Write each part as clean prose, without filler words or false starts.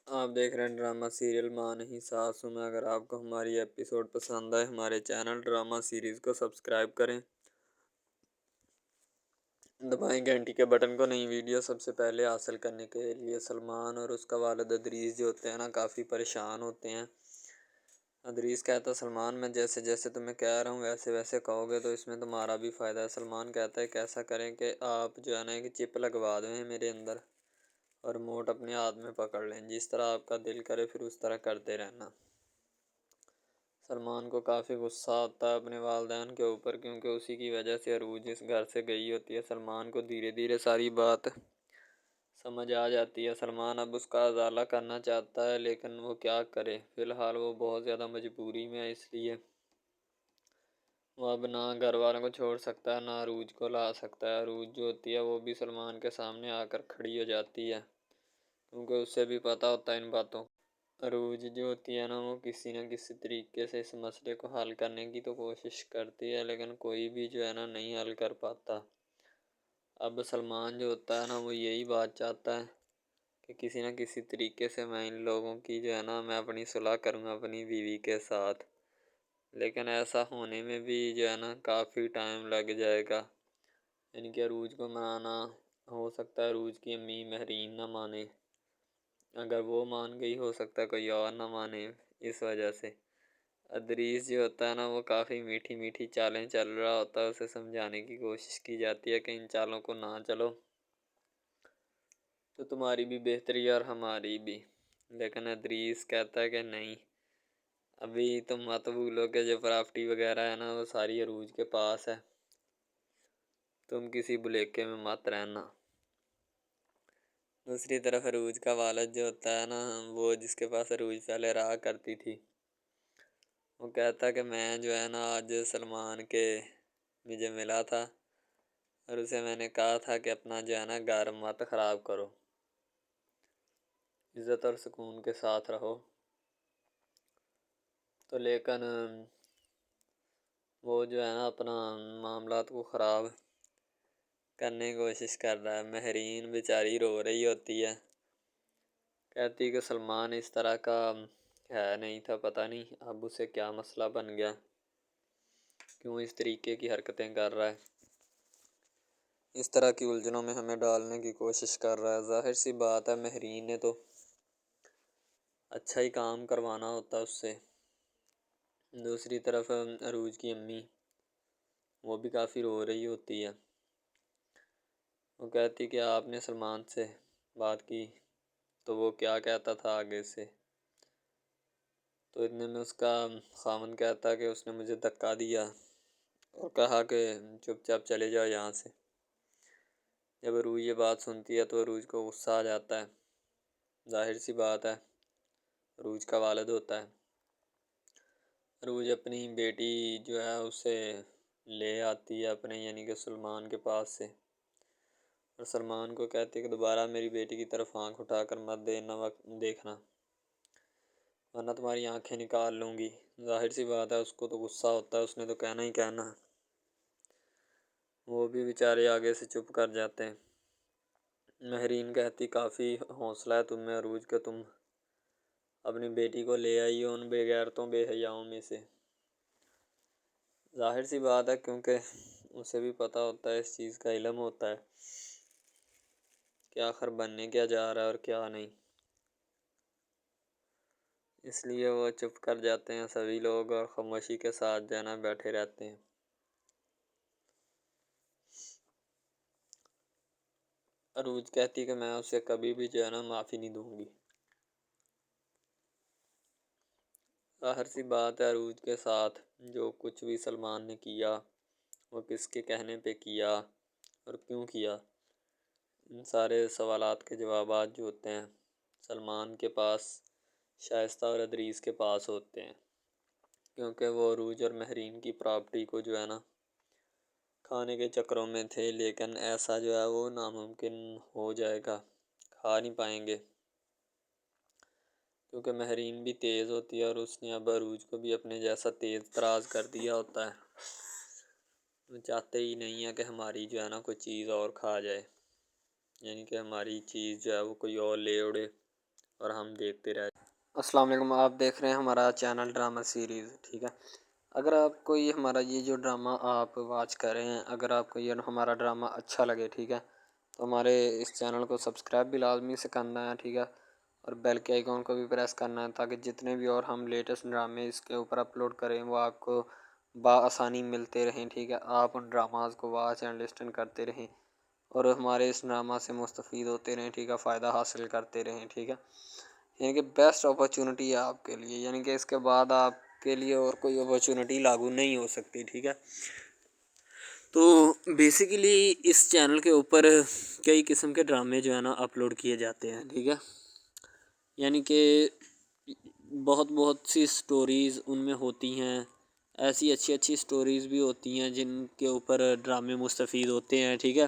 آپ دیکھ رہے ہیں ڈرامہ سیریل ماں نہیں ساسو میں۔ اگر آپ کو ہماری ایپیسوڈ پسند آئے ہمارے چینل ڈرامہ سیریز کو سبسکرائب کریں، دبائیں گھنٹی کے بٹن کو نئی ویڈیو سب سے پہلے حاصل کرنے کے لیے۔ سلمان اور اس کا والد ادریس جو ہوتے ہیں نا کافی پریشان ہوتے ہیں۔ ادریس کہتا ہے سلمان میں جیسے جیسے تمہیں کہہ رہا ہوں ویسے ویسے کہو گے تو اس میں تمہارا بھی فائدہ ہے۔ سلمان کہتا ہے کیسا کریں کہ آپ جو ہے نا ایک چپ لگوا دیں میرے اندر اور ریموٹ اپنے ہاتھ میں پکڑ لیں، جس طرح آپ کا دل کرے پھر اس طرح کرتے رہنا۔ سلمان کو کافی غصہ آتا ہے اپنے والدین کے اوپر، کیونکہ اسی کی وجہ سے عروج اس گھر سے گئی ہوتی ہے۔ سلمان کو دھیرے دھیرے ساری بات سمجھ آ جاتی ہے۔ سلمان اب اس کا ازالہ کرنا چاہتا ہے، لیکن وہ کیا کرے، فی الحال وہ بہت زیادہ مجبوری میں ہے، اس لیے وہ اب نہ گھر والوں کو چھوڑ سکتا ہے نہ عروج کو لا سکتا ہے۔ عروج جو ہوتی ہے وہ بھی سلمان کے سامنے آ کر کھڑی ہو جاتی ہے، کیونکہ اسے بھی پتہ ہوتا ہے ان باتوں۔ عروج جو ہوتی ہے نا وہ کسی نہ کسی طریقے سے اس مسئلے کو حل کرنے کی تو کوشش کرتی ہے، لیکن کوئی بھی جو ہے نا نہیں حل کر پاتا۔ اب سلمان جو ہوتا ہے نا وہ یہی بات چاہتا ہے کہ کسی نہ کسی طریقے سے میں ان لوگوں کی جو ہے نا میں اپنی صلح کروں اپنی بیوی کے ساتھ، لیکن ایسا ہونے میں بھی جو ہے نا کافی ٹائم لگ جائے گا۔ یعنی کہ عروج کو منانا ہو سکتا ہے عروج کی امی مہرین نہ مانے، اگر وہ مان گئی ہو سکتا ہے کوئی اور نہ مانے۔ اس وجہ سے ادریس جو ہوتا ہے نا وہ کافی میٹھی میٹھی چالیں چل رہا ہوتا ہے، اسے سمجھانے کی کوشش کی جاتی ہے کہ ان چالوں کو نہ چلو تو تمہاری بھی بہتری اور ہماری بھی، لیکن ادریس کہتا ہے کہ نہیں، ابھی تم مت بھولو کہ جو پراپرٹی وغیرہ ہے نا وہ ساری عروج کے پاس ہے، تم کسی بھلیکے میں مت رہنا۔ دوسری طرف عروج کا والد جو ہوتا ہے نا وہ جس کے پاس عروج پہلے رہا کرتی تھی، وہ کہتا کہ میں جو ہے نا آج سلمان کے مجھے ملا تھا اور اسے میں نے کہا تھا کہ اپنا جو ہے نا گھر مت خراب کرو، عزت اور سکون کے ساتھ رہو، تو لیکن وہ جو ہے نا اپنا معاملات کو خراب کرنے کی کوشش کر رہا ہے۔ مہرین بیچاری رو رہی ہوتی ہے، کہتی کہ سلمان اس طرح کا ہے نہیں تھا، پتہ نہیں اب اسے کیا مسئلہ بن گیا، کیوں اس طریقے کی حرکتیں کر رہا ہے، اس طرح کی الجھنوں میں ہمیں ڈالنے کی کوشش کر رہا ہے۔ ظاہر سی بات ہے مہرین نے تو اچھا ہی کام کروانا ہوتا اس سے۔ دوسری طرف عروج کی امی وہ بھی کافی رو رہی ہوتی ہے، وہ کہتی کہ آپ نے سلمان سے بات کی تو وہ کیا کہتا تھا آگے سے، تو اتنے میں اس کا خاوند کہتا کہ اس نے مجھے دھکا دیا اور کہا کہ چپ چاپ چلے جاؤ یہاں سے۔ جب عروج یہ بات سنتی ہے تو عروج کو غصہ آ جاتا ہے، ظاہر سی بات ہے عروج کا والد ہوتا ہے۔ عروج اپنی بیٹی جو ہے اسے لے آتی ہے اپنے یعنی کہ سلمان کے پاس سے، اور سلمان کو کہتی ہے کہ دوبارہ میری بیٹی کی طرف آنکھ اٹھا کر مت دیکھنا ورنہ تمہاری آنکھیں نکال لوں گی۔ ظاہر سی بات ہے اس کو تو غصہ ہوتا ہے، اس نے تو کہنا ہی کہنا ہے، وہ بھی بیچارے آگے سے چپ کر جاتے ہیں۔ مہرین کہتی کافی حوصلہ ہے تم میں عروج کہ تم اپنی بیٹی کو لے آئی ہو ان بے غیرتوں بے حیاؤں میں سے۔ ظاہر سی بات ہے کیونکہ اسے بھی پتہ ہوتا ہے، اس چیز کا علم ہوتا ہے کہ آخر بننے کیا جا رہا ہے اور کیا نہیں، اس لیے وہ چپ کر جاتے ہیں سبھی لوگ اور خاموشی کے ساتھ جو ہے نا بیٹھے رہتے ہیں۔ عروج کہتی کہ میں اسے کبھی بھی جو ہے نا معافی نہیں دوں گی۔ ظاہر سی بات ہے عروج کے ساتھ جو کچھ بھی سلمان نے کیا وہ کس کے کہنے پہ کیا اور کیوں کیا، ان سارے سوالات کے جوابات جو ہوتے ہیں سلمان کے پاس شائستہ اور ادریس کے پاس ہوتے ہیں، کیونکہ وہ عروج اور مہرین کی پراپرٹی کو جو ہے نا کھانے کے چکروں میں تھے، لیکن ایسا جو ہے وہ ناممکن ہو جائے گا، کھا نہیں پائیں گے، کیونکہ مہرین بھی تیز ہوتی ہے اور اس نے اب عروج کو بھی اپنے جیسا تیز تراز کر دیا ہوتا ہے، وہ چاہتے ہی نہیں ہے کہ ہماری جو ہے نا کوئی چیز اور کھا جائے، یعنی کہ ہماری چیز جو ہے وہ کوئی اور لے اڑے اور ہم دیکھتے رہ۔ السلام علیکم، آپ دیکھ رہے ہیں ہمارا چینل ڈرامہ سیریز، ٹھیک ہے۔ اگر آپ کو یہ ہمارا یہ جو ڈرامہ آپ واچ کر رہے ہیں، اگر آپ کو یہ ہمارا ڈرامہ اچھا لگے، ٹھیک ہے، تو ہمارے اس چینل کو سبسکرائب بھی لازمی سے کرنا ہے، ٹھیک ہے، اور بیل کے آئیکن کو بھی پریس کرنا ہے تاکہ جتنے بھی اور ہم لیٹسٹ ڈرامے اس کے اوپر اپلوڈ کریں وہ آپ کو بآسانی ملتے رہیں، ٹھیک ہے۔ آپ ان ڈراماز کو واچ اینڈ لسٹن کرتے رہیں اور ہمارے اس ڈرامہ سے مستفید ہوتے رہیں، ٹھیک ہے، فائدہ حاصل کرتے رہیں، ٹھیک ہے۔ یعنی کہ بیسٹ اپرچونٹی ہے آپ کے لیے، یعنی کہ اس کے بعد آپ کے لیے اور کوئی اپرچونٹی لاگو نہیں ہو سکتی، ٹھیک ہے۔ تو بیسیکلی اس چینل کے اوپر کئی قسم کے ڈرامے جو ہے نا اپلوڈ کیے جاتے ہیں، ٹھیک ہے، یعنی کہ بہت سی سٹوریز ان میں ہوتی ہیں، ایسی اچھی سٹوریز بھی ہوتی ہیں جن کے اوپر ڈرامے مستفید ہوتے ہیں، ٹھیک ہے۔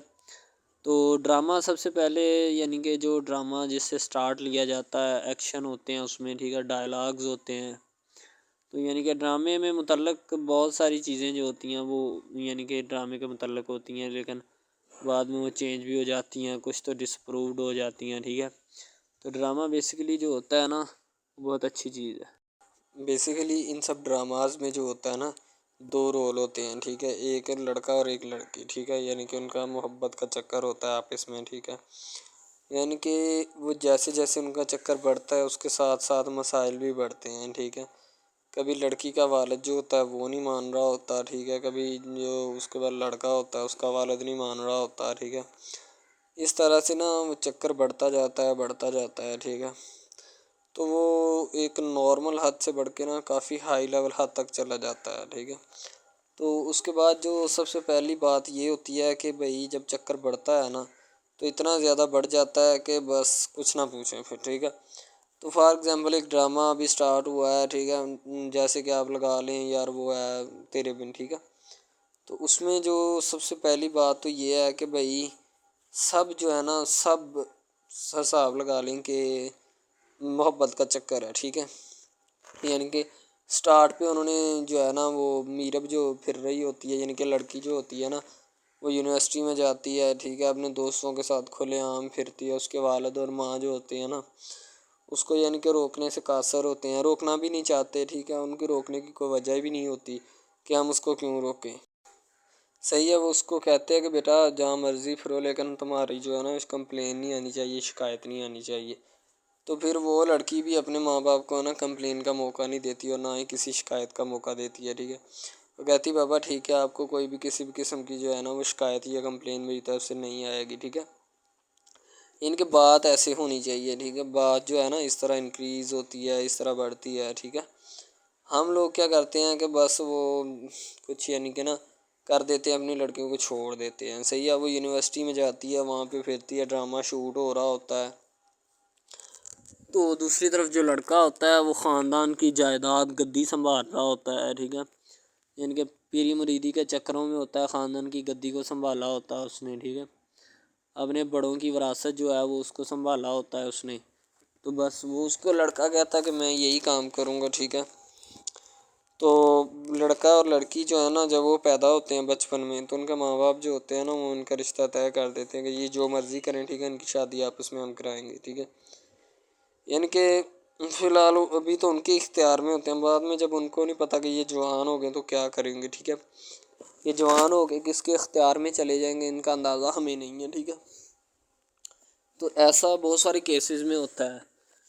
تو ڈرامہ سب سے پہلے یعنی کہ جو ڈرامہ جس سے سٹارٹ لیا جاتا ہے، ایکشن ہوتے ہیں اس میں، ٹھیک ہے، ڈائلاگز ہوتے ہیں، تو یعنی کہ ڈرامے میں متعلق بہت ساری چیزیں جو ہوتی ہیں وہ یعنی کہ ڈرامے کے متعلق ہوتی ہیں، لیکن بعد میں وہ چینج بھی ہو جاتی ہیں، کچھ تو ڈسپرووڈ ہو جاتی ہیں، ٹھیک ہے۔ تو ڈرامہ بیسیکلی جو ہوتا ہے نا بہت اچھی چیز ہے۔ بیسیکلی ان سب ڈراماز میں جو ہوتا ہے نا دو رول ہوتے ہیں، ٹھیک ہے، ایک لڑکا اور ایک لڑکی، ٹھیک ہے، یعنی کہ ان کا محبت کا چکر ہوتا ہے آپس میں، ٹھیک ہے، یعنی کہ وہ جیسے جیسے ان کا چکر بڑھتا ہے اس کے ساتھ ساتھ مسائل بھی بڑھتے ہیں، ٹھیک ہے۔ کبھی لڑکی کا والد جو ہوتا ہے وہ نہیں مان رہا ہوتا، ٹھیک ہے، کبھی جو اس کے بعد لڑکا ہوتا ہے اس کا والد نہیں مان رہا ہوتا، ٹھیک ہے۔ اس طرح سے نا وہ چکر بڑھتا جاتا ہے، ٹھیک ہے۔ تو وہ ایک نارمل حد سے بڑھ کے نا کافی ہائی لیول حد تک چلا جاتا ہے، ٹھیک ہے۔ تو اس کے بعد جو سب سے پہلی بات یہ ہوتی ہے کہ بھئی جب چکر بڑھتا ہے نا تو اتنا زیادہ بڑھ جاتا ہے کہ بس کچھ نہ پوچھیں پھر، ٹھیک ہے۔ تو فار ایگزامپل ایک ڈرامہ ابھی سٹارٹ ہوا ہے، ٹھیک ہے، جیسے کہ آپ لگا لیں یار وہ ہے تیرے بن، ٹھیک ہے۔ تو اس میں جو سب سے پہلی بات تو یہ ہے کہ بھئی سب جو ہے نا سب حساب لگا لیں کہ محبت کا چکر ہے، ٹھیک ہے، یعنی کہ سٹارٹ پہ انہوں نے جو ہے نا وہ میرب جو پھر رہی ہوتی ہے، یعنی کہ لڑکی جو ہوتی ہے نا وہ یونیورسٹی میں جاتی ہے، ٹھیک ہے، اپنے دوستوں کے ساتھ کھلے عام پھرتی ہے، اس کے والد اور ماں جو ہوتے ہیں نا اس کو یعنی کہ روکنے سے قاصر ہوتے ہیں، روکنا بھی نہیں چاہتے، ٹھیک ہے، ان کی روکنے کی کوئی وجہ بھی نہیں ہوتی کہ ہم اس کو کیوں روکیں، صحیح ہے۔ وہ اس کو کہتے ہیں کہ بیٹا جہاں مرضی پھرو لیکن تمہاری جو ہے نا کمپلین نہیں آنی چاہیے، شکایت نہیں آنی چاہیے۔ تو پھر وہ لڑکی بھی اپنے ماں باپ کو نا کمپلین کا موقع نہیں دیتی اور نہ ہی کسی شکایت کا موقع دیتی ہے، ٹھیک ہے۔ وہ کہتی بابا ٹھیک ہے آپ کو کوئی بھی کسی بھی قسم کی جو ہے نا وہ شکایت یا کمپلین میری طرف سے نہیں آئے گی، ٹھیک ہے۔ ان کی بات ایسے ہونی چاہیے، ٹھیک ہے، بات جو ہے نا اس طرح انکریز ہوتی ہے، اس طرح بڑھتی ہے، ٹھیک ہے۔ ہم لوگ کیا کرتے ہیں کہ بس وہ کچھ یعنی کہ نا کر دیتے ہیں، اپنی لڑکیوں کو چھوڑ دیتے ہیں، صحیح ہے۔ وہ یونیورسٹی میں جاتی ہے، وہاں پہ پھرتی ہے، ڈرامہ شوٹ ہو رہا ہوتا ہے، تو دوسری طرف جو لڑکا ہوتا ہے وہ خاندان کی جائیداد گدی سنبھال رہا ہوتا ہے، ٹھیک ہے، یعنی کہ پیری مریدی کے چکروں میں ہوتا ہے، خاندان کی گدی کو سنبھالا ہوتا ہے اس نے، ٹھیک ہے، اپنے بڑوں کی وراثت جو ہے وہ اس کو سنبھالا ہوتا ہے اس نے، تو بس وہ اس کو لڑکا کہتا ہے کہ میں یہی کام کروں گا، ٹھیک ہے۔ تو لڑکا اور لڑکی جو ہے نا جب وہ پیدا ہوتے ہیں بچپن میں تو ان کے ماں باپ جو ہوتے ہیں نا وہ ان کا رشتہ طے کر دیتے ہیں کہ یہ جو مرضی کریں، ٹھیک ہے، ان کی شادی آپس میں ہم کرائیں گے، ٹھیک ہے، یعنی کہ فی الحال ابھی تو ان کے اختیار میں ہوتے ہیں، بعد میں جب ان کو نہیں پتہ کہ یہ جوان ہو گئے تو کیا کریں گے، ٹھیک ہے، یہ جوان ہو کے کس کے اختیار میں چلے جائیں گے ان کا اندازہ ہمیں نہیں ہے، ٹھیک ہے۔ تو ایسا بہت سارے کیسز میں ہوتا ہے،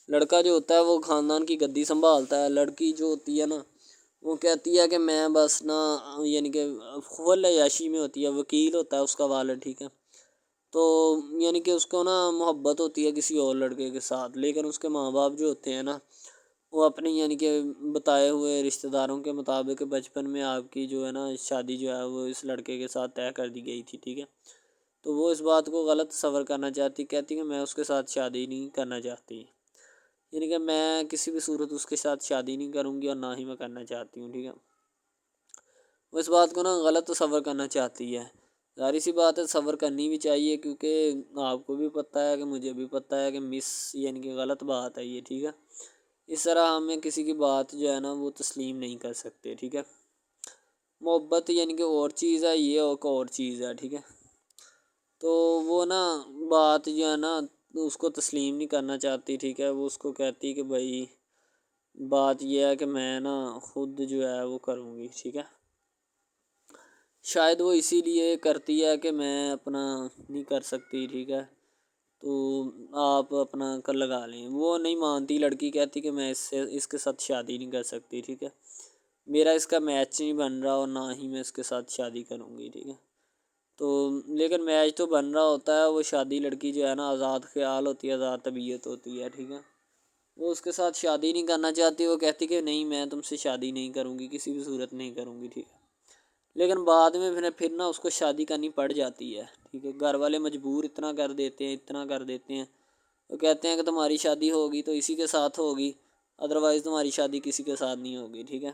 لڑکا جو ہوتا ہے وہ خاندان کی گدی سنبھالتا ہے، لڑکی جو ہوتی ہے نا وہ کہتی ہے کہ میں بس نا یعنی کہ فل عیاشی میں ہوتی ہے، وکیل ہوتا ہے اس کا والد، ٹھیک ہے، تو یعنی کہ اس کو نا محبت ہوتی ہے کسی اور لڑکے کے ساتھ، لیکن اس کے ماں باپ جو ہوتے ہیں نا وہ اپنی یعنی کہ بتائے ہوئے رشتہ داروں کے مطابق بچپن میں آپ کی جو ہے نا شادی جو ہے وہ اس لڑکے کے ساتھ طے کر دی گئی تھی، ٹھیک ہے، تو وہ اس بات کو غلط تصور کرنا چاہتی، کہتی کہ میں اس کے ساتھ شادی نہیں کرنا چاہتی، یعنی کہ میں کسی بھی صورت اس کے ساتھ شادی نہیں کروں گی اور نہ ہی میں کرنا چاہتی ہوں، ٹھیک ہے۔ وہ اس بات کو نا غلط تصور کرنا چاہتی ہے، ظاہر سی بات ہے تصور کرنی بھی چاہیے کیونکہ آپ کو بھی پتہ ہے کہ مجھے بھی پتہ ہے کہ یعنی کہ غلط بات ہے یہ، ٹھیک ہے۔ اس طرح ہمیں کسی کی بات جو ہے نا وہ تسلیم نہیں کر سکتے، ٹھیک ہے۔ محبت یعنی کہ اور چیز ہے، یہ ایک اور چیز ہے، ٹھیک ہے۔ تو وہ نا بات جو ہے نا اس کو تسلیم نہیں کرنا چاہتی، ٹھیک ہے، وہ اس کو کہتی کہ بھائی بات یہ ہے کہ میں نا خود جو ہے وہ کروں گی، ٹھیک ہے۔ شاید وہ اسی لیے کرتی ہے کہ میں اپنا نہیں کر سکتی، ٹھیک ہے، تو آپ اپنا کر لگا لیں۔ وہ نہیں مانتی، لڑکی کہتی کہ میں اس کے ساتھ شادی نہیں کر سکتی، ٹھیک ہے، میرا اس کا میچ نہیں بن رہا اور نہ ہی میں اس کے ساتھ شادی کروں گی، ٹھیک ہے۔ تو لیکن میچ تو بن رہا ہوتا ہے، وہ شادی لڑکی جو ہے نا آزاد خیال ہوتی ہے، آزاد طبیعت ہوتی ہے، ٹھیک ہے، وہ اس کے ساتھ شادی نہیں کرنا چاہتی، وہ کہتی کہ نہیں میں تم سے شادی نہیں کروں گی، کسی بھی صورت نہیں کروں گی، ٹھیک ہے۔ لیکن بعد میں پھر نا اس کو شادی کرنی پڑ جاتی ہے، ٹھیک ہے، گھر والے مجبور اتنا کر دیتے ہیں، وہ کہتے ہیں کہ تمہاری شادی ہوگی تو اسی کے ساتھ ہوگی، ادروائز تمہاری شادی کسی کے ساتھ نہیں ہوگی، ٹھیک ہے۔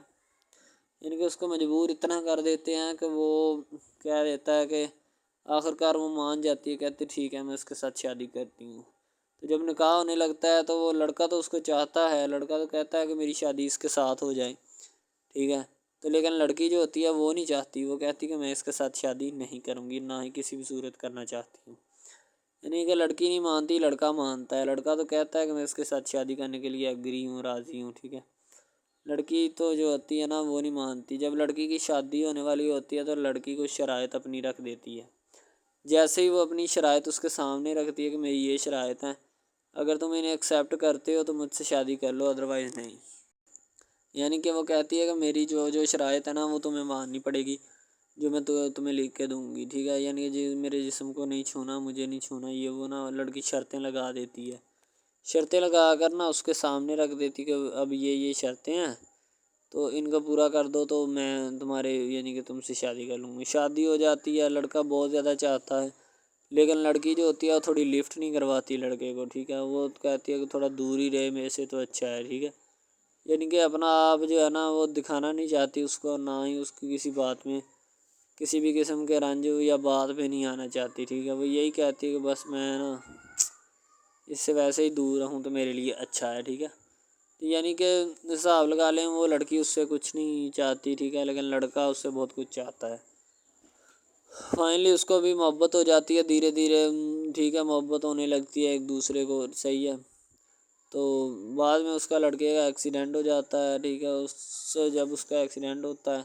یعنی کہ اس کو مجبور اتنا کر دیتے ہیں کہ وہ کہہ دیتا ہے کہ آخرکار وہ مان جاتی ہے، کہتے ٹھیک ہے میں اس کے ساتھ شادی کرتی ہوں۔ تو جب نکاح ہونے لگتا ہے تو وہ لڑکا تو اس کو چاہتا ہے، لڑکا تو کہتا ہے کہ میری شادی اس کے ساتھ ہو جائے، ٹھیک ہے، تو لیکن لڑکی جو ہوتی ہے وہ نہیں چاہتی، وہ کہتی کہ میں اس کے ساتھ شادی نہیں کروں گی، نہ ہی کسی بھی صورت کرنا چاہتی ہوں۔ یعنی کہ لڑکی نہیں مانتی، لڑکا مانتا ہے، لڑکا تو کہتا ہے کہ میں اس کے ساتھ شادی کرنے کے لیے ایگری ہوں، راضی ہوں، ٹھیک ہے۔ لڑکی تو جو ہوتی ہے نا وہ نہیں مانتی، جب لڑکی کی شادی ہونے والی ہوتی ہے تو لڑکی کو شرائط اپنی رکھ دیتی ہے، جیسے ہی وہ اپنی شرائط اس کے سامنے رکھتی ہے کہ میری یہ شرائط ہیں، اگر تم انہیں ایکسیپٹ کرتے ہو تو مجھ سے شادی کر لو، ادروائز نہیں۔ یعنی کہ وہ کہتی ہے کہ میری جو شرائط ہے نا وہ تمہیں ماننی پڑے گی، جو میں تمہیں لکھ کے دوں گی، ٹھیک ہے، یعنی کہ میرے جسم کو نہیں چھونا، مجھے نہیں چھونا، یہ وہ نا لڑکی شرطیں لگا دیتی ہے، شرطیں لگا کر نا اس کے سامنے رکھ دیتی کہ اب یہ شرطیں ہیں تو ان کا پورا کر دو تو میں تمہارے یعنی کہ تم سے شادی کر لوں گی۔ شادی ہو جاتی ہے، لڑکا بہت زیادہ چاہتا ہے، لیکن لڑکی جو ہوتی ہے وہ تھوڑی لفٹ نہیں کرواتی لڑکے کو، ٹھیک ہے، وہ کہتی ہے کہ تھوڑا دور ہی رہے میرے سے تو اچھا ہے، ٹھیک ہے، یعنی کہ اپنا آپ جو ہے نا وہ دکھانا نہیں چاہتی اس کو، نہ ہی اس کی کسی بات میں کسی بھی قسم کے رنج یا بات پہ نہیں آنا چاہتی، ٹھیک ہے، وہ یہی کہتی ہے کہ بس میں نا اس سے ویسے ہی دور رہوں تو میرے لیے اچھا ہے، ٹھیک ہے۔ یعنی کہ حساب لگا لیں وہ لڑکی اس سے کچھ نہیں چاہتی، ٹھیک ہے، لیکن لڑکا اس سے بہت کچھ چاہتا ہے۔ فائنلی اس کو بھی محبت ہو جاتی ہے دھیرے دھیرے، ٹھیک ہے، محبت ہونے لگتی ہے ایک دوسرے کو، صحیح ہے۔ تو بعد میں اس کا لڑکے کا ایکسیڈنٹ ہو جاتا ہے، ٹھیک ہے، جب اس کا ایکسیڈنٹ ہوتا ہے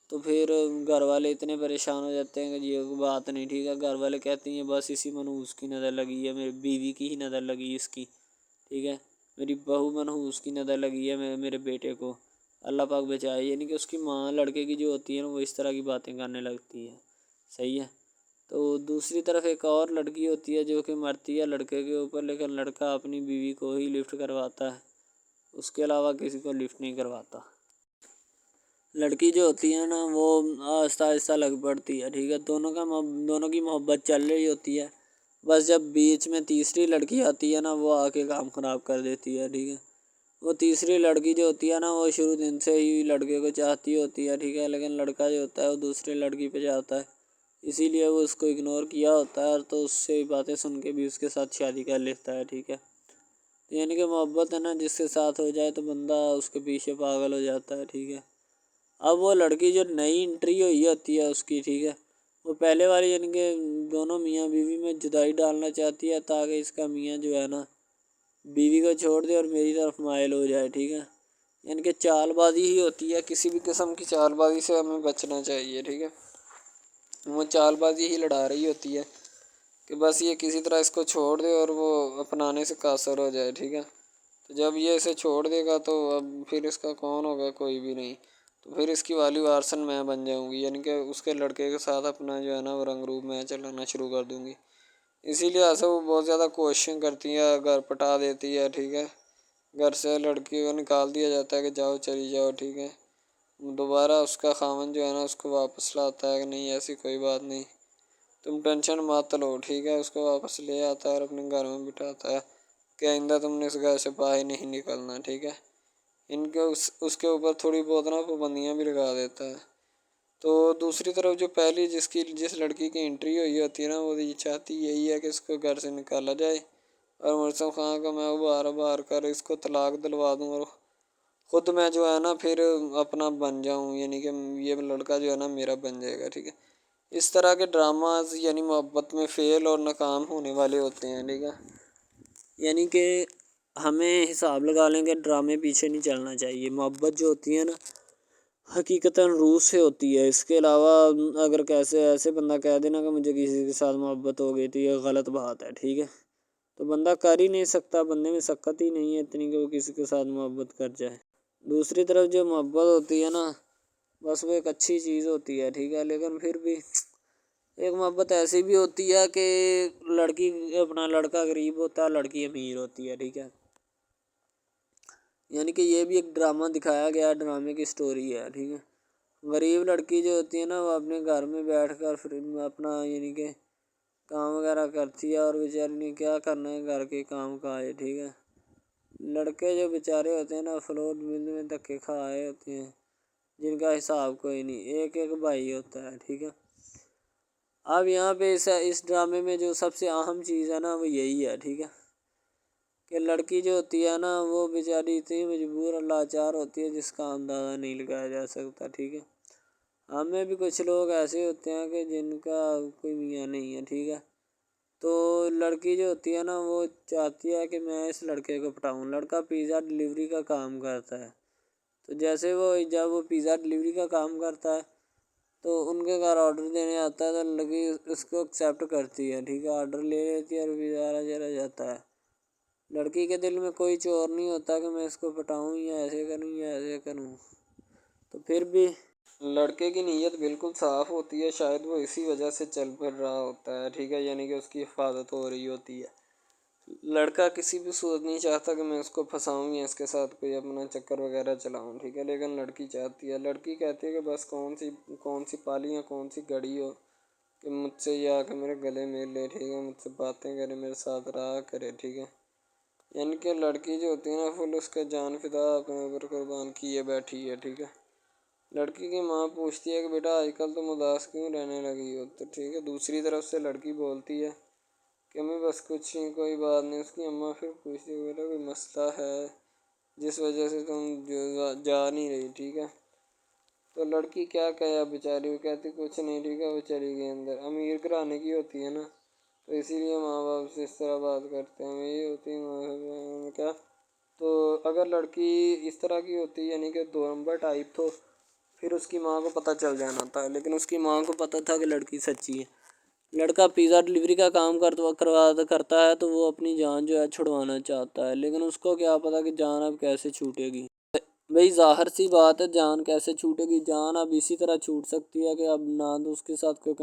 تو پھر گھر والے اتنے پریشان ہو جاتے ہیں کہ یہ بات نہیں، ٹھیک ہے، گھر والے کہتے ہیں بس اسی منحوس کی نظر لگی ہے، میری بیوی کی ہی نظر لگی اس کی، ٹھیک ہے، میری بہو منحوس کی نظر لگی ہے میرے بیٹے کو، اللہ پاک بچائے۔ یعنی کہ اس کی ماں لڑکے کی جو ہوتی ہے نا وہ اس طرح کی باتیں کرنے لگتی ہے، صحیح ہے۔ تو دوسری طرف ایک اور لڑکی ہوتی ہے جو کہ مرتی ہے لڑکے کے اوپر، لیکن لڑکا اپنی بیوی کو ہی لفٹ کرواتا ہے، اس کے علاوہ کسی کو لفٹ نہیں کرواتا۔ لڑکی جو ہوتی ہے نا وہ آہستہ آہستہ لگ پڑتی ہے، ٹھیک ہے، دونوں کی محبت چل رہی ہوتی ہے، بس جب بیچ میں تیسری لڑکی آتی ہے نا وہ آ کے کام خراب کر دیتی ہے، ٹھیک ہے۔ وہ تیسری لڑکی جو ہوتی ہے نا وہ شروع دن سے ہی لڑکے کو چاہتی ہوتی ہے، ٹھیک ہے، لیکن لڑکا جو ہوتا ہے وہ دوسری لڑکی پہ جاتا ہے، اسی لیے وہ اس کو اگنور کیا ہوتا ہے، اور تو اس سے باتیں سن کے بھی اس کے ساتھ شادی کر لیتا ہے، ٹھیک ہے۔ یعنی کہ محبت ہے نا جس کے ساتھ ہو جائے تو بندہ اس کے پیچھے پاگل ہو جاتا ہے، ٹھیک ہے۔ اب وہ لڑکی جو نئی انٹری ہوئی ہوتی ہے اس کی، ٹھیک ہے، وہ پہلے والی یعنی کہ دونوں میاں بیوی میں جدائی ڈالنا چاہتی ہے تاکہ اس کا میاں جو ہے نا بیوی کو چھوڑ دے اور میری طرف مائل ہو جائے، ٹھیک ہے، یعنی کہ چال بازی ہی ہوتی ہے، کسی بھی قسم کی چال بازی سے ہمیں بچنا چاہیے، ٹھیک ہے۔ وہ چال بازی ہی لڑا رہی ہوتی ہے کہ بس یہ کسی طرح اس کو چھوڑ دے اور وہ اپنانے سے قاصر ہو جائے، ٹھیک ہے۔ تو جب یہ اسے چھوڑ دے گا تو اب پھر اس کا کون ہوگا، کوئی بھی نہیں، تو پھر اس کی والی وارثن میں بن جاؤں گی، یعنی کہ اس کے لڑکے کے ساتھ اپنا جو ہے نا وہ رنگ روپ میں چلانا شروع کر دوں گی۔ اسی لیے ایسا وہ بہت زیادہ کوششیں کرتی ہے، گھر پٹا دیتی ہے، ٹھیک ہے، گھر سے لڑکی کو نکال دیا جاتا ہے کہ جاؤ چلی جاؤ، ٹھیک ہے۔ دوبارہ اس کا خاوند جو ہے نا اس کو واپس لاتا ہے کہ نہیں ایسی کوئی بات نہیں، تم ٹینشن مت لو، ٹھیک ہے، اس کو واپس لے آتا ہے اور اپنے گھر میں بٹھاتا ہے کہ آئندہ تم نے اس گھر سے باہر نہیں نکلنا، ٹھیک ہے۔ ان کے اس کے اوپر تھوڑی بہت نا پابندیاں بھی لگا دیتا ہے۔ تو دوسری طرف جو پہلی جس لڑکی کی انٹری ہوئی ہوتی ہے نا وہ یہ چاہتی یہی ہے کہ اس کو گھر سے نکالا جائے اور مرسم خان کو میں بار کر اس کو طلاق دلوا دوں اور خود میں جو ہے نا پھر اپنا بن جاؤں، یعنی کہ یہ لڑکا جو ہے نا میرا بن جائے گا، ٹھیک ہے۔ اس طرح کے ڈراماز یعنی محبت میں فیل اور ناکام ہونے والے ہوتے ہیں، ٹھیک ہے۔ یعنی کہ ہمیں حساب لگا لیں کہ ڈرامے پیچھے نہیں چلنا چاہیے. محبت جو ہوتی ہے نا حقیقتاً روح سے ہوتی ہے. اس کے علاوہ اگر ایسے بندہ کہہ دینا کہ مجھے کسی کے ساتھ محبت ہو گئی تھی، یہ غلط بات ہے. ٹھیک ہے، تو بندہ کر ہی نہیں سکتا، بندے میں سکت ہی نہیں ہے اتنی کہ وہ کسی کے ساتھ محبت کر جائے. دوسری طرف جو محبت ہوتی ہے نا بس وہ ایک اچھی چیز ہوتی ہے. ٹھیک ہے، لیکن پھر بھی ایک محبت ایسی بھی ہوتی ہے کہ لڑکا غریب ہوتا ہے، لڑکی امیر ہوتی ہے. ٹھیک ہے، یعنی کہ یہ بھی ایک ڈرامہ دکھایا گیا، ڈرامے کی سٹوری ہے. ٹھیک ہے، غریب لڑکی جو ہوتی ہے نا وہ اپنے گھر میں بیٹھ کر پھر اپنا یعنی کہ کام وغیرہ کرتی ہے، اور بیچاری نے کیا کرنا ہے گھر کے کام کاج. ٹھیک ہے، لڑکے جو بیچارے ہوتے ہیں نا فلوٹ مل میں دھکے کھائے ہوتے ہیں، جن کا حساب کوئی نہیں، ایک بھائی ہوتا ہے. ٹھیک ہے، اب یہاں پہ اس ڈرامے میں جو سب سے اہم چیز ہے نا وہ یہی ہے. ٹھیک ہے، کہ لڑکی جو ہوتی ہے نا وہ بیچاری اتنی مجبور اور لاچار ہوتی ہے جس کا اندازہ نہیں لگایا جا سکتا. ٹھیک ہے، ہمیں بھی کچھ لوگ ایسے ہوتے ہیں کہ جن کا کوئی میاں نہیں ہے. ٹھیک ہے، تو لڑکی جو ہوتی ہے نا وہ چاہتی ہے کہ میں اس لڑکے کو پٹاؤں. لڑکا پیزا ڈلیوری کا کام کرتا ہے، تو جیسے جب وہ پیزا ڈلیوری کا کام کرتا ہے تو ان کے گھر آرڈر دینے آتا ہے تو لڑکی اس کو ایکسیپٹ کرتی ہے. ٹھیک ہے، آرڈر لے لیتی ہے اور پیزا چلا جاتا ہے. لڑکی کے دل میں کوئی چور نہیں ہوتا کہ میں اس کو پٹاؤں یا ایسے کروں یا ایسے کروں. تو پھر بھی لڑکے کی نیت بالکل صاف ہوتی ہے، شاید وہ اسی وجہ سے چل پھر رہا ہوتا ہے. ٹھیک ہے، یعنی کہ اس کی حفاظت ہو رہی ہوتی ہے. لڑکا کسی بھی صورت نہیں چاہتا کہ میں اس کو پھنساؤں یا اس کے ساتھ کوئی اپنا چکر وغیرہ چلاؤں. ٹھیک ہے، لیکن لڑکی چاہتی ہے. لڑکی کہتی ہے کہ بس کون سی پالی یا کون سی گڑی ہو کہ مجھ سے یا کہ میرے گلے مل لے. ٹھیک ہے، مجھ سے باتیں کرے، میرے ساتھ رہا کرے. ٹھیک ہے، یعنی کہ لڑکی جو ہوتی ہے نا فل اس کا جان فدا اپنے اوپر قربان کیے بیٹھی ہے. ٹھیک ہے، لڑکی کی ماں پوچھتی ہے کہ بیٹا آج کل تم اداس کیوں رہنے لگی ہو. تو ٹھیک ہے، دوسری طرف سے لڑکی بولتی ہے کہ میں بس کچھ نہیں، کوئی بات نہیں. اس کی اماں پھر پوچھتی ہے بیٹا کوئی مسئلہ ہے جس وجہ سے تم جا نہیں رہی. ٹھیک ہے، تو لڑکی کیا کہے بیچاری، وہ کہتی کچھ نہیں. ٹھیک ہے، وہ چلی گئی اندر. امیر گھرانے کی ہوتی ہے نا تو اسی لیے ماں باپ سے اس طرح بات کرتے ہیں. یہی ہوتی ہے کیا. تو اگر لڑکی اس طرح کی ہوتی یعنی کہ دو نمبر ٹائپ تو پھر اس کی ماں کو پتہ چل جانا تھا، لیکن اس کی ماں کو پتہ تھا کہ لڑکی سچی ہے. لڑکا پیزا ڈلیوری کا کام کرتا ہے تو وہ اپنی جان جو ہے چھڑوانا چاہتا ہے، لیکن اس کو کیا پتہ کہ جان اب کیسے چھوٹے گی. بھئی ظاہر سی بات ہے، جان کیسے چھوٹے گی. جان اب اسی طرح چھوٹ سکتی ہے کہ اب نہ تو اس کے ساتھ کوئی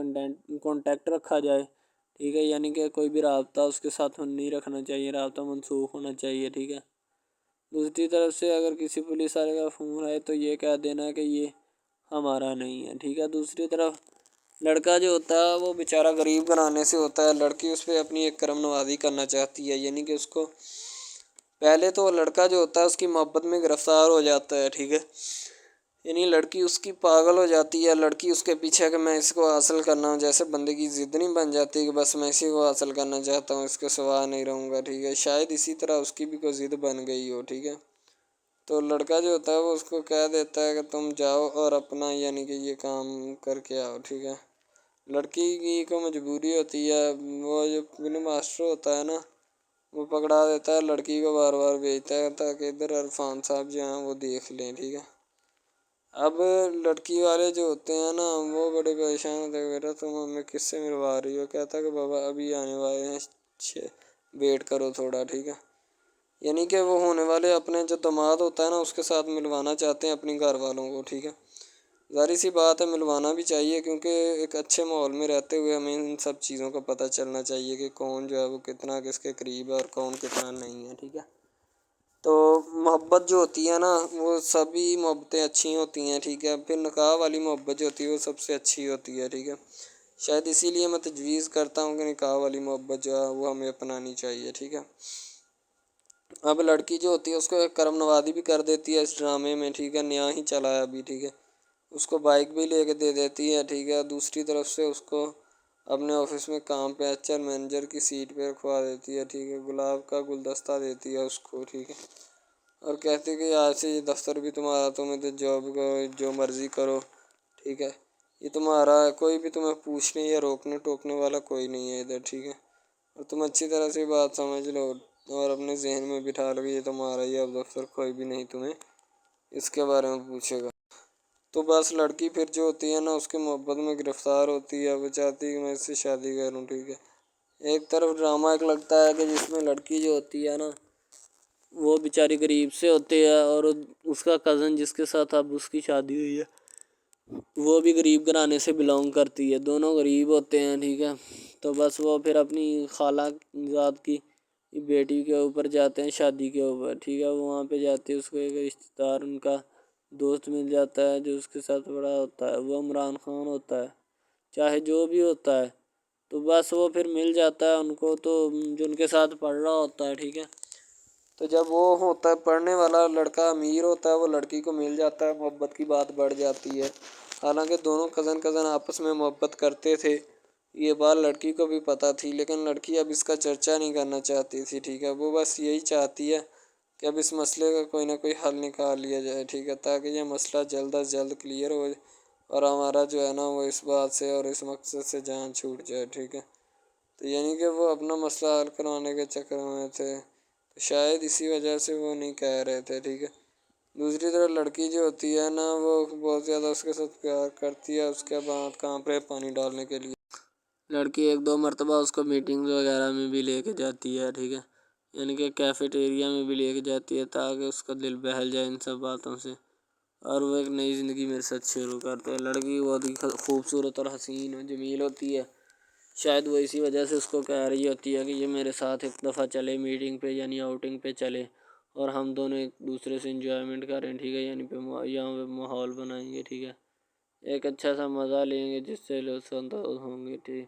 کانٹیکٹ رکھا جائے. ٹھیک ہے، یعنی کہ کوئی بھی رابطہ اس کے ساتھ نہیں رکھنا چاہیے، رابطہ منسوخ ہونا چاہیے. ٹھیک ہے، دوسری طرف سے اگر کسی پولیس والے کا فون آئے تو یہ کہہ دینا کہ یہ ہمارا نہیں ہے. ٹھیک ہے، دوسری طرف لڑکا جو ہوتا ہے وہ بیچارہ غریب گھرانے سے ہوتا ہے. لڑکی اس پہ اپنی ایک کرم نوازی کرنا چاہتی ہے، یعنی کہ اس کو پہلے تو لڑکا جو ہوتا ہے اس کی محبت میں گرفتار ہو جاتا ہے. ٹھیک ہے، یعنی لڑکی اس کی پاگل ہو جاتی ہے. لڑکی اس کے پیچھے کہ میں اس کو حاصل کرنا ہوں، جیسے بندے کی ضد نہیں بن جاتی کہ بس میں اسی کو حاصل کرنا چاہتا ہوں، اس کے سوا نہیں رہوں گا. ٹھیک ہے، شاید اسی طرح اس کی بھی کوئی ضد بن گئی ہو. ٹھیک ہے، تو لڑکا جو ہوتا ہے وہ اس کو کہہ دیتا ہے کہ تم جاؤ اور اپنا یعنی کہ یہ کام کر کے آؤ. ٹھیک ہے، لڑکی کی کو مجبوری ہوتی ہے. وہ جو فلم ماسٹر ہوتا ہے نا وہ پکڑا دیتا ہے لڑکی کو، بار بار بھیجتا ہے تاکہ ادھر عرفان صاحب جو ہیں وہ دیکھ لیں. ٹھیک ہے، اب لڑکی والے جو ہوتے ہیں نا وہ بڑے پریشان ہوتے ہیں، بیٹا تم ہمیں کس سے ملوا رہی ہو. کہتا ہے کہ بابا ابھی آنے والے ہیں، ویٹ کرو تھوڑا. ٹھیک ہے، یعنی کہ وہ ہونے والے اپنے جو داماد ہوتا ہے نا اس کے ساتھ ملوانا چاہتے ہیں اپنی گھر والوں کو. ٹھیک ہے، ظاہر سی بات ہے ملوانا بھی چاہیے، کیونکہ ایک اچھے ماحول میں رہتے ہوئے ہمیں ان سب چیزوں کا پتہ چلنا چاہیے کہ کون جو ہے وہ کتنا کس کے قریب ہے اور کون کتنا نہیں ہے. ٹھیک ہے، تو محبت جو ہوتی ہے نا وہ سبھی محبتیں اچھی ہوتی ہیں. ٹھیک ہے، پھر نکاح والی محبت جو ہوتی ہے وہ سب سے اچھی ہوتی ہے. ٹھیک ہے، شاید اسی لیے میں تجویز کرتا ہوں کہ نکاح والی محبت جو ہے وہ ہمیں اپنانی چاہیے. ٹھیک ہے، اب لڑکی جو ہوتی ہے اس کو ایک کرم نوازی بھی کر دیتی ہے اس ڈرامے میں. ٹھیک ہے، نیا ہی چلا ہے ابھی. ٹھیک ہے، اس کو بائک بھی لے کے دے دیتی ہے. ٹھیک ہے، دوسری طرف سے اس کو اپنے آفس میں کام پہ ایچ آر مینیجر کی سیٹ پہ رکھوا دیتی ہے. ٹھیک ہے، گلاب کا گلدستہ دیتی ہے اس کو. ٹھیک ہے، اور کہتی ہے کہ آج سے یہ دفتر بھی تمہارا، تم ادھر جاب کرو جو مرضی کرو. ٹھیک ہے، یہ تمہارا ہے، کوئی بھی تمہیں پوچھنے یا روکنے ٹوکنے والا کوئی نہیں ہے ادھر. ٹھیک ہے، اور تم اچھی طرح سے بات سمجھ لو. اور اپنے ذہن میں بٹھا لو کہ یہ تمہارا ہی اب افسر کوئی بھی نہیں تمہیں اس کے بارے میں پوچھے گا۔ تو بس لڑکی پھر جو ہوتی ہے نا اس کے محبت میں گرفتار ہوتی ہے، وہ چاہتی ہے کہ میں اس سے شادی کروں، ٹھیک ہے۔ ایک طرف ڈرامہ ایک لگتا ہے کہ جس میں لڑکی جو ہوتی ہے نا وہ بیچاری غریب سے ہوتی ہے، اور اس کا کزن جس کے ساتھ اب اس کی شادی ہوئی ہے وہ بھی غریب گھرانے سے بلانگ کرتی ہے، دونوں غریب ہوتے ہیں، ٹھیک ہے۔ تو بس وہ پھر اپنی خالہ ذات کی بیٹی کے اوپر جاتے ہیں شادی کے اوپر، ٹھیک ہے۔ وہ وہاں پہ جاتے ہیں، اس کو ایک رشتہ دار ان کا دوست مل جاتا ہے جو اس کے ساتھ بڑا ہوتا ہے، وہ عمران خان ہوتا ہے، چاہے جو بھی ہوتا ہے۔ تو بس وہ پھر مل جاتا ہے ان کو، تو جو ان کے ساتھ پڑھ رہا ہوتا ہے، ٹھیک ہے۔ تو جب وہ ہوتا ہے پڑھنے والا لڑکا امیر ہوتا ہے، وہ لڑکی کو مل جاتا ہے، محبت کی بات بڑھ جاتی ہے۔ حالانکہ دونوں کزن آپس میں محبت کرتے تھے، یہ بات لڑکی کو بھی پتہ تھی، لیکن لڑکی اب اس کا چرچا نہیں کرنا چاہتی تھی، ٹھیک ہے۔ وہ بس یہی چاہتی ہے کہ اب اس مسئلے کا کوئی نہ کوئی حل نکال لیا جائے، ٹھیک ہے، تاکہ یہ مسئلہ جلد از جلد کلیئر ہو اور ہمارا جو ہے نا وہ اس بات سے اور اس مقصد سے جان چھوٹ جائے، ٹھیک ہے۔ تو یعنی کہ وہ اپنا مسئلہ حل کروانے کے چکر میں تھے، تو شاید اسی وجہ سے وہ نہیں کہہ رہے تھے، ٹھیک ہے۔ دوسری طرف لڑکی جو ہوتی ہے نا وہ بہت زیادہ اس کے ساتھ پیار کرتی ہے، اس کے بعد کہاں پہ پانی ڈالنے کے لیے لڑکی ایک دو مرتبہ اس کو میٹنگ وغیرہ میں بھی لے کے جاتی ہے، ٹھیک ہے، یعنی کہ کیفیٹیریا میں بھی لے کے جاتی ہے تاکہ اس کا دل بہل جائے ان سب باتوں سے، اور وہ ایک نئی زندگی میرے ساتھ شروع کرتے ہیں۔ لڑکی بہت ہی خوبصورت اور حسین و جمیل ہوتی ہے، شاید وہ اسی وجہ سے اس کو کہہ رہی ہوتی ہے کہ یہ میرے ساتھ ایک دفعہ چلے میٹنگ پہ، یعنی آؤٹنگ پہ چلے، اور ہم دونوں ایک دوسرے سے انجوائمنٹ کریں، ٹھیک ہے، یعنی یہاں پہ ماحول بنائیں گے، ٹھیک ہے، ایک اچھا سا مزہ لیں گے جس سے لطف اندوز ہوں گے، ٹھیک۔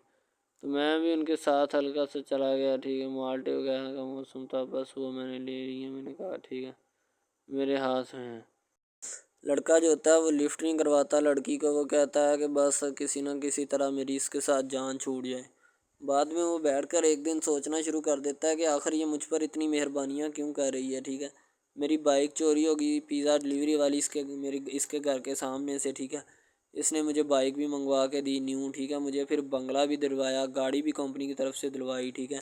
تو میں بھی ان کے ساتھ ہلکا سے چلا گیا، ٹھیک ہے، مالٹے وغیرہ کا موسم تھا، بس وہ میں نے لے لی ہے، میں نے کہا ٹھیک ہے میرے ہاتھ میں ہے۔ لڑکا جو ہوتا ہے وہ لفٹ نہیں کرواتا لڑکی کو، وہ کہتا ہے کہ بس کسی نہ کسی طرح میری اس کے ساتھ جان چھوٹ جائے۔ بعد میں وہ بیٹھ کر ایک دن سوچنا شروع کر دیتا ہے کہ آخر یہ مجھ پر اتنی مہربانیاں کیوں کر رہی ہے، ٹھیک ہے۔ میری بائک چوری ہوگی، پیزا ڈلیوری والی اس کے گھر کے سامنے سے، ٹھیک ہے، اس نے مجھے بائک بھی منگوا کے دی نیو، ٹھیک ہے، مجھے پھر بنگلہ بھی دلوایا، گاڑی بھی کمپنی کی طرف سے دلوائی، ٹھیک ہے،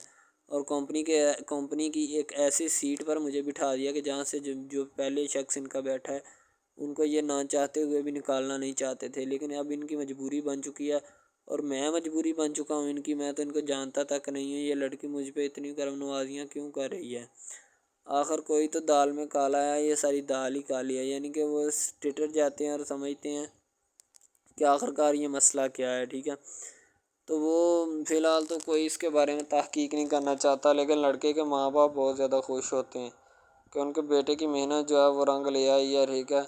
اور کمپنی کی ایک ایسی سیٹ پر مجھے بٹھا دیا کہ جہاں سے جو پہلے شخص ان کا بیٹھا ہے ان کو یہ نہ چاہتے ہوئے بھی نکالنا نہیں چاہتے تھے، لیکن اب ان کی مجبوری بن چکی ہے، اور میں مجبوری بن چکا ہوں ان کی، میں تو ان کو جانتا تک نہیں ہوں، یہ لڑکی مجھ پہ اتنی کرم نوازیاں کیوں کر رہی ہے۔ آخر کوئی تو دال میں کالا ہے، یہ ساری دال ہی کالی ہے، یعنی کہ وہ ٹٹر جاتے ہیں اور سمجھتے ہیں کہ آخر کار یہ مسئلہ کیا ہے، ٹھیک ہے۔ تو وہ فی الحال تو کوئی اس کے بارے میں تحقیق نہیں کرنا چاہتا، لیکن لڑکے کے ماں باپ بہت زیادہ خوش ہوتے ہیں کہ ان کے بیٹے کی محنت جو ہے وہ رنگ لے آئی ہے، ٹھیک ہے،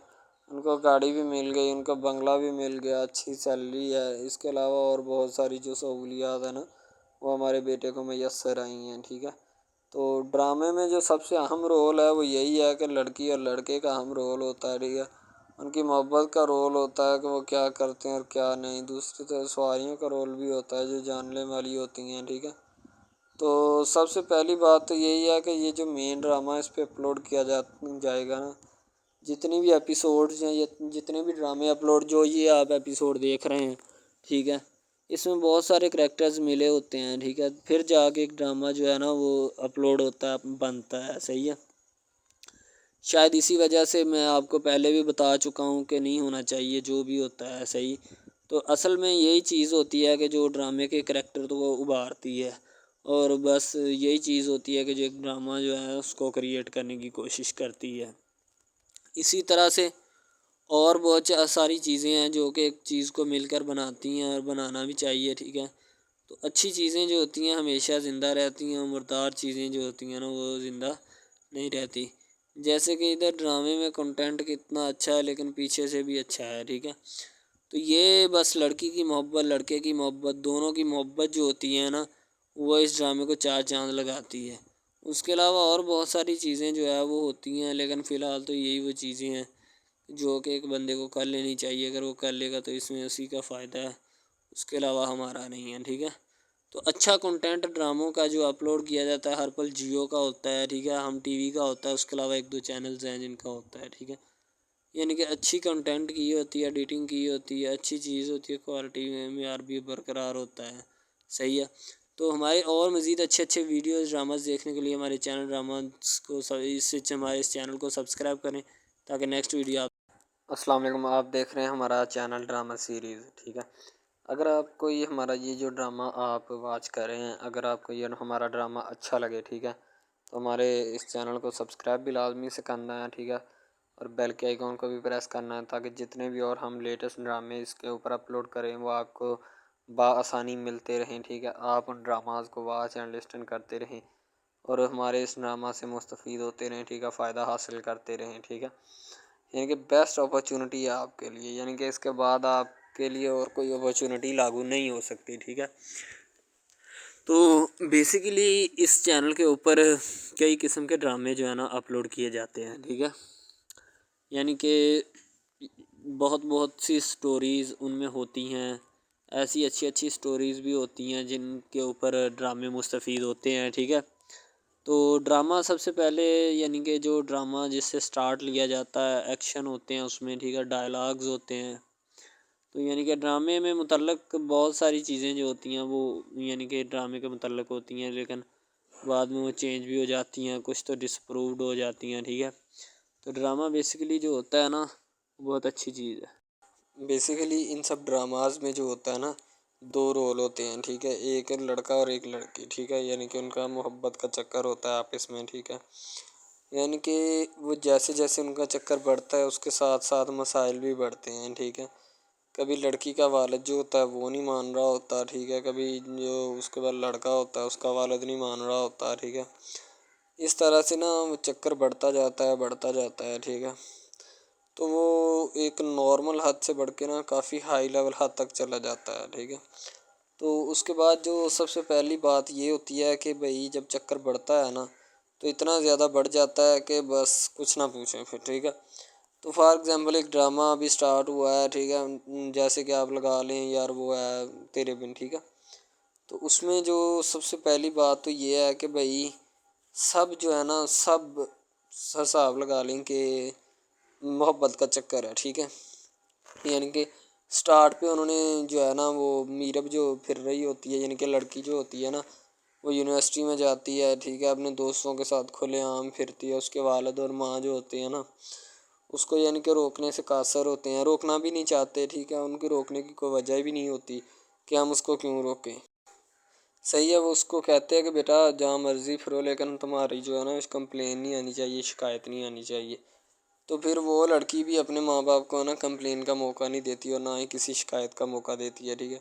ان کو گاڑی بھی مل گئی، ان کو بنگلہ بھی مل گیا، اچھی سیلری ہے، اس کے علاوہ اور بہت ساری جو سہولیات ہیں نا وہ ہمارے بیٹے کو میسر آئی ہیں، ٹھیک ہے۔ تو ڈرامے میں جو سب سے اہم رول ہے وہ یہی ہے کہ لڑکی اور لڑکے کا اہم رول ہوتا ہے، ٹھیک ہے، ان کی محبت کا رول ہوتا ہے کہ وہ کیا کرتے ہیں اور کیا نہیں، دوسری طرف سواریوں کا رول بھی ہوتا ہے جو جاننے والی ہوتی ہیں، ٹھیک ہے۔ تو سب سے پہلی بات تو یہی ہے کہ یہ جو مین ڈرامہ اس پہ اپلوڈ کیا جائے گا نا، جتنی بھی ایپیسوڈز ہیں، جتنے بھی ڈرامے اپلوڈ جو یہ آپ ایپیسوڈ دیکھ رہے ہیں، ٹھیک ہے، اس میں بہت سارے کریکٹرز ملے ہوتے ہیں، ٹھیک ہے، پھر جا کے ایک ڈرامہ جو ہے نا وہ اپلوڈ ہوتا ہے، بنتا ہے، صحیح ہے۔ شاید اسی وجہ سے میں آپ کو پہلے بھی بتا چکا ہوں کہ نہیں ہونا چاہیے جو بھی ہوتا ہے، صحیح۔ تو اصل میں یہی چیز ہوتی ہے کہ جو ڈرامے کے کریکٹر تو وہ ابھارتی ہے، اور بس یہی چیز ہوتی ہے کہ جو ایک ڈرامہ جو ہے اس کو کریٹ کرنے کی کوشش کرتی ہے۔ اسی طرح سے اور بہت ساری چیزیں ہیں جو کہ ایک چیز کو مل کر بناتی ہیں، اور بنانا بھی چاہیے، ٹھیک ہے۔ تو اچھی چیزیں جو ہوتی ہیں ہمیشہ زندہ رہتی ہیں، مردار چیزیں جو ہوتی ہیں نا وہ زندہ نہیں رہتی، جیسے کہ ادھر ڈرامے میں کنٹینٹ کتنا اچھا ہے لیکن پیچھے سے بھی اچھا ہے، ٹھیک ہے۔ تو یہ بس لڑکی کی محبت لڑکے کی محبت دونوں کی محبت جو ہوتی ہے نا وہ اس ڈرامے کو چار چاند لگاتی ہے۔ اس کے علاوہ اور بہت ساری چیزیں جو ہے وہ ہوتی ہیں، لیکن فی الحال تو یہی وہ چیزیں ہیں جو کہ ایک بندے کو کر لینی چاہیے، اگر وہ کر لے گا تو اس میں اسی کا فائدہ ہے، اس کے علاوہ ہمارا نہیں ہے، ٹھیک ہے۔ تو اچھا کنٹینٹ ڈراموں کا جو اپلوڈ کیا جاتا ہے ہر پل جیو کا ہوتا ہے، ٹھیک ہے، ہم ٹی وی کا ہوتا ہے، اس کے علاوہ ایک دو چینلز ہیں جن کا ہوتا ہے، ٹھیک ہے، یعنی کہ اچھی کنٹینٹ کی ہوتی ہے، ایڈیٹنگ کی ہوتی ہے، اچھی چیز ہوتی ہے، کوالٹی میں معیار بھی برقرار ہوتا ہے، صحیح ہے۔ تو ہمارے اور مزید اچھے ویڈیوز ڈراماز دیکھنے کے لیے ہمارے چینل ڈراماز کو ہمارے اس چینل کو سبسکرائب کریں تاکہ نیکسٹ ویڈیو آپ السلام علیکم، آپ دیکھ رہے ہیں ہمارا چینل ڈرامہ سیریز، ٹھیک ہے۔ اگر آپ کو یہ ہمارا یہ جو ڈرامہ آپ واچ کر رہے ہیں، اگر آپ کو یہ ہمارا ڈرامہ اچھا لگے، ٹھیک ہے، تو ہمارے اس چینل کو سبسکرائب بھی لازمی سے کرنا ہے، ٹھیک ہے، اور بیل کے آئیکن کو بھی پریس کرنا ہے تاکہ جتنے بھی اور ہم لیٹسٹ ڈرامے اس کے اوپر اپلوڈ کریں وہ آپ کو بآسانی ملتے رہیں، ٹھیک ہے۔ آپ ان ڈراماز کو واچ اینڈ لسٹن کرتے رہیں اور ہمارے اس ڈرامہ سے مستفید ہوتے رہیں، ٹھیک ہے، فائدہ حاصل کرتے رہیں، ٹھیک ہے۔ یعنی کہ بیسٹ اپرچونٹی ہے آپ کے لیے، یعنی کہ اس کے بعد آپ کے لیے اور کوئی اپرچونٹی لاگو نہیں ہو سکتی، ٹھیک ہے۔ تو بیسیکلی اس چینل کے اوپر کئی قسم کے ڈرامے جو ہے نا اپلوڈ کیے جاتے ہیں، ٹھیک ہے، یعنی کہ بہت سی سٹوریز ان میں ہوتی ہیں، ایسی اچھی سٹوریز بھی ہوتی ہیں جن کے اوپر ڈرامے مستفید ہوتے ہیں، ٹھیک ہے۔ تو ڈرامہ سب سے پہلے یعنی کہ جو ڈرامہ جس سے سٹارٹ لیا جاتا ہے، ایکشن ہوتے ہیں اس میں، ٹھیک ہے، ڈائلاگز ہوتے ہیں، تو یعنی کہ ڈرامے میں متعلق بہت ساری چیزیں جو ہوتی ہیں وہ یعنی کہ ڈرامے کے متعلق ہوتی ہیں، لیکن بعد میں وہ چینج بھی ہو جاتی ہیں، کچھ تو ڈسپرووڈ ہو جاتی ہیں، ٹھیک ہے۔ تو ڈرامہ بیسیکلی جو ہوتا ہے نا بہت اچھی چیز ہے۔ بیسیکلی ان سب ڈراماز میں جو ہوتا ہے نا دو رول ہوتے ہیں، ٹھیک ہے، ایک لڑکا اور ایک لڑکی، ٹھیک ہے، یعنی کہ ان کا محبت کا چکر ہوتا ہے آپس میں، ٹھیک ہے، یعنی کہ وہ جیسے ان کا چکر بڑھتا ہے اس کے ساتھ ساتھ مسائل بھی بڑھتے ہیں، ٹھیک ہے۔ کبھی لڑکی کا والد جو ہوتا ہے وہ نہیں مان رہا ہوتا، ٹھیک ہے، کبھی جو اس کے بعد لڑکا ہوتا ہے اس کا والد نہیں مان رہا ہوتا، ٹھیک ہے۔ اس طرح سے نا وہ چکر بڑھتا جاتا ہے، ٹھیک ہے۔ تو وہ ایک نارمل حد سے بڑھ کے نا کافی ہائی لیول حد تک چلا جاتا ہے، ٹھیک ہے۔ تو اس کے بعد جو سب سے پہلی بات یہ ہوتی ہے کہ بھئی جب چکر بڑھتا ہے نا تو اتنا زیادہ بڑھ جاتا ہے کہ بس کچھ نہ پوچھیں پھر، ٹھیک ہے۔ تو فار ایگزامپل ایک ڈرامہ ابھی سٹارٹ ہوا ہے، ٹھیک ہے، جیسے کہ آپ لگا لیں یار وہ ہے تیرے بن، ٹھیک ہے۔ تو اس میں جو سب سے پہلی بات تو یہ ہے کہ بھئی سب جو ہے نا سب حساب لگا لیں کہ محبت کا چکر ہے، ٹھیک ہے، یعنی کہ سٹارٹ پہ انہوں نے جو ہے نا وہ میرب جو پھر رہی ہوتی ہے، یعنی کہ لڑکی جو ہوتی ہے نا وہ یونیورسٹی میں جاتی ہے، ٹھیک ہے، اپنے دوستوں کے ساتھ کھلے عام پھرتی ہے، اس کے والد اور ماں جو ہوتے ہیں نا اس کو یعنی کہ روکنے سے قاصر ہوتے ہیں، روکنا بھی نہیں چاہتے، ٹھیک ہے، ان کی روکنے کی کوئی وجہ بھی نہیں ہوتی کہ ہم اس کو کیوں روکیں، صحیح ہے۔ وہ اس کو کہتے ہیں کہ بیٹا جہاں مرضی پھرو لیکن تمہاری جو ہے نا کمپلین نہیں آنی چاہیے، شکایت نہیں آنی چاہیے۔ تو پھر وہ لڑکی بھی اپنے ماں باپ کو نا کمپلین کا موقع نہیں دیتی اور نہ ہی کسی شکایت کا موقع دیتی ہے، ٹھیک ہے۔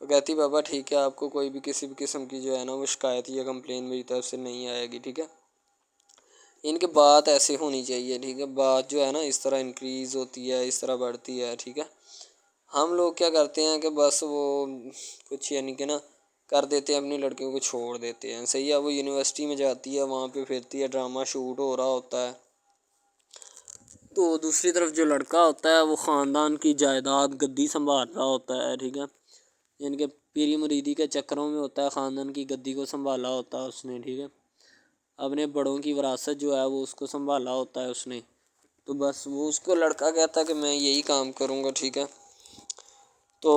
وہ کہتی بابا ٹھیک ہے آپ کو کوئی بھی کسی بھی قسم کی جو ہے نا وہ شکایت یا کمپلین میری طرف سے نہیں آئے گی، ٹھیک ہے۔ ان کی بات ایسے ہونی چاہیے، ٹھیک ہے، بات جو ہے نا اس طرح انکریز ہوتی ہے، اس طرح بڑھتی ہے، ٹھیک ہے۔ ہم لوگ کیا کرتے ہیں کہ بس وہ کچھ یعنی کہ نا کر دیتے ہیں، اپنی لڑکیوں کو چھوڑ دیتے ہیں، صحیح ہے۔ وہ یونیورسٹی میں جاتی ہے، وہاں پہ پھرتی ہے، ڈرامہ شوٹ ہو رہا ہوتا ہے، تو دوسری طرف جو لڑکا ہوتا ہے وہ خاندان کی جائیداد گدی سنبھال رہا ہوتا ہے، ٹھیک ہے، یعنی کہ پیری مریدی کے چکروں میں ہوتا ہے، خاندان کی گدی کو سنبھالا ہوتا ہے اس نے، ٹھیک ہے، اپنے بڑوں کی وراثت جو ہے وہ اس کو سنبھالا ہوتا ہے اس نے، تو بس وہ اس کو لڑکا کہتا ہے کہ میں یہی کام کروں گا، ٹھیک ہے۔ تو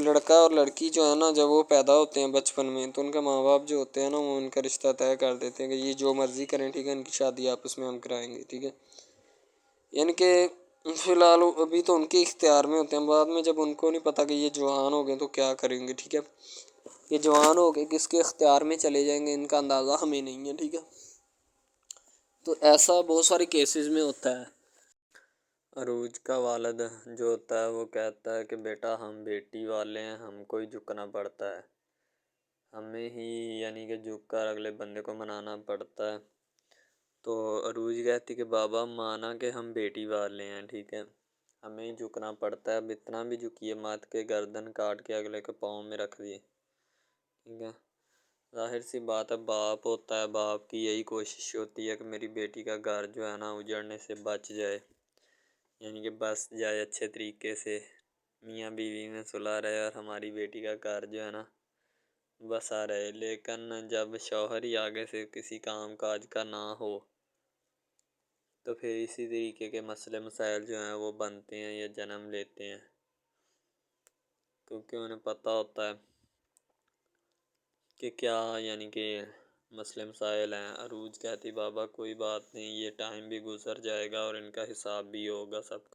لڑکا اور لڑکی جو ہے نا جب وہ پیدا ہوتے ہیں بچپن میں تو ان کے ماں باپ جو ہوتے ہیں نا وہ ان کا رشتہ طے کر دیتے ہیں کہ یہ جو مرضی کریں، ٹھیک ہے، ان کی شادی آپس میں ہم کرائیں گے، ٹھیک ہے، یعنی کہ فی الحال ابھی تو ان کے اختیار میں ہوتے ہیں، بعد میں جب ان کو نہیں پتہ کہ یہ جوان ہو گئے تو کیا کریں گے، ٹھیک ہے، یہ جوان ہو کے کس کے اختیار میں چلے جائیں گے ان کا اندازہ ہمیں نہیں ہے، ٹھیک ہے۔ تو ایسا بہت سارے کیسز میں ہوتا ہے۔ عروج کا والد جو ہوتا ہے وہ کہتا ہے کہ بیٹا ہم بیٹی والے ہیں، ہم کو ہی جھکنا پڑتا ہے، ہمیں ہی یعنی کہ جھک کر اگلے بندے کو منانا پڑتا ہے۔ تو عروج کہتی کہ بابا مانا کہ ہم بیٹی والے ہیں، ٹھیک ہے، ہمیں ہی جھکنا پڑتا ہے، اب اتنا بھی جھکیے مات کے گردن کاٹ کے اگلے کے پاؤں میں رکھ دیے، ٹھیک ہے۔ ظاہر سی بات ہے باپ ہوتا ہے، باپ کی یہی کوشش ہوتی ہے کہ میری بیٹی کا گھر جو ہے نا اجڑنے سے بچ جائے، یعنی کہ بس جائے اچھے طریقے سے، میاں بیوی میں صلح رہے اور ہماری بیٹی کا گھر جو ہے نا بسا رہے۔ لیکن جب شوہر ہی آگے سے کسی کام کاج کا نہ ہو تو پھر اسی طریقے کے مسئلے مسائل جو ہیں وہ بنتے ہیں یا جنم لیتے ہیں، کیونکہ انہیں پتہ ہوتا ہے کہ کیا یعنی کہ مسئلے مسائل ہیں۔ عروج کہتی بابا کوئی بات نہیں، یہ ٹائم بھی گزر جائے گا اور ان کا حساب بھی ہوگا سب کا۔